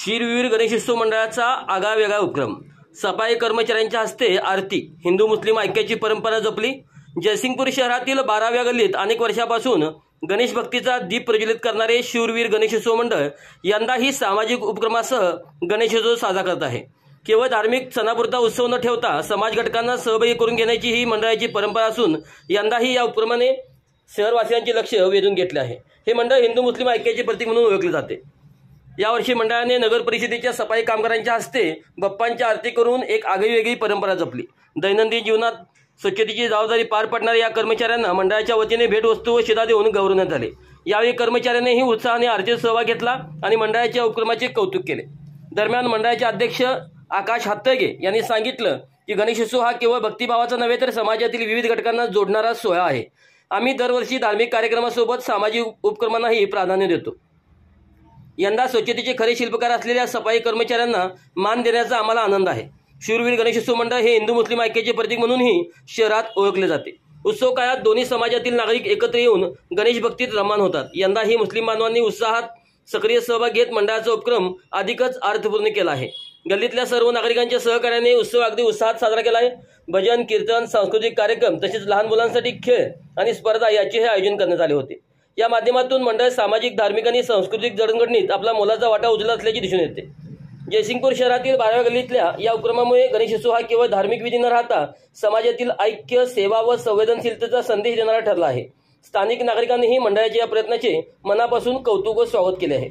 शिरवीर गणेशोत्सव मंडळाचा आगळावेगळा उपक्रम। सफाई कर्मचाऱ्यांच्या हस्ते आरती। हिंदू मुस्लिम ऐक्याची परंपरा जपली। जयसिंगपूर शहरातील 12व्या गल्लीत अनेक वर्षापासून गणेश भक्तीचा दीप प्रज्वलित करणारे शूरवीर गणेशोत्सव मंडळ यंदाही सामाजिक उपक्रमासह गणेशोत्सव साजरा करत आहे। केवळ धार्मिक सणापुरता उत्सव न ठेवता समाज घटकांना सहभागी करून घेण्याची ही मंडळाची परंपरा असून यंदाही या उपक्रमाने शहरवासियांचे लक्ष वेधून घेतले आहे। हे मंडळ हिंदू मुस्लिम ऐक्याचे प्रतीक म्हणून ओळखले जाते। यावर्षी मंडळाने नगर परिषदेच्या सफाई कामगारांच्या हस्ते बाप्पांची आरती करून एक आगळीवेगळी परंपरा जपली। दैनंदिन जीवनात स्वच्छतेची जबाबदारी पार पाडणाऱ्या या कर्मचाऱ्यांना मंडळाच्या वतीने भेटवस्तू व शिधा देऊन गौरवण्यात आले। यावेळी कर्मचाऱ्यांनीही उत्साहाने आरतीत सहभाग घेतला आणि मंडळाच्या उपक्रमाचे कौतुक केले। दरम्यान मंडळाचे अध्यक्ष आकाश हातळगे यांनी सांगितलं की गणेशोत्सव हा केवळ भक्तिभावाचा नव्हे तर समाजातील विविध घटकांना जोडणारा सोहळा आहे। आम्ही दरवर्षी धार्मिक कार्यक्रमासोबत सामाजिक उपक्रमांनाही प्राधान्य देतो। यंदा स्वच्छतेचे खरे शिल्पकार असलेल्या सफाई कर्मचाऱ्यांना मान देण्याचा आम्हाला आनंद आहे। शूरवीर गणेशोत्सव मंडळ हे हिंदू मुस्लिम ऐक्याचे प्रतीक म्हणूनही शहरात ओळखले जाते। उत्सव काळात दोन्ही समाजातील नागरिक एकत्र येऊन गणेश भक्तीत रममाण होतात। यंदाही मुस्लिम बांधवांनी उत्साहात सक्रिय सहभाग घेत मंडळाचा उपक्रम अधिकच अर्थपूर्ण केला आहे। गल्लीतल्या सर्व नागरिकांच्या सहकार्याने उत्सव अगदी उत्साहात साजरा केला आहे। भजन, कीर्तन, सांस्कृतिक कार्यक्रम तसेच लहान मुलांसाठी खेळ आणि स्पर्धा याचे हे आयोजन करण्यात आले होते। या माध्यमातून मंडळ सामाजिक, धार्मिक आणि सांस्कृतिक जडणघडणीत आपला मोलाचा वाटा उचलत असल्याचे दिसून येते। जयसिंगपूर शहरातील 12व्या गल्लीतल्या या उपक्रमामुळे गणेशोत्सव हा केवळ धार्मिक विधी न राहता समाजातील ऐक्य, सेवा व संवेदनशीलतेचा संदेश देणारा ठरला आहे। स्थानिक नागरिकांनीही मंडळाच्या या प्रयत्नाचे मनापासून कौतुक व स्वागत केले आहे।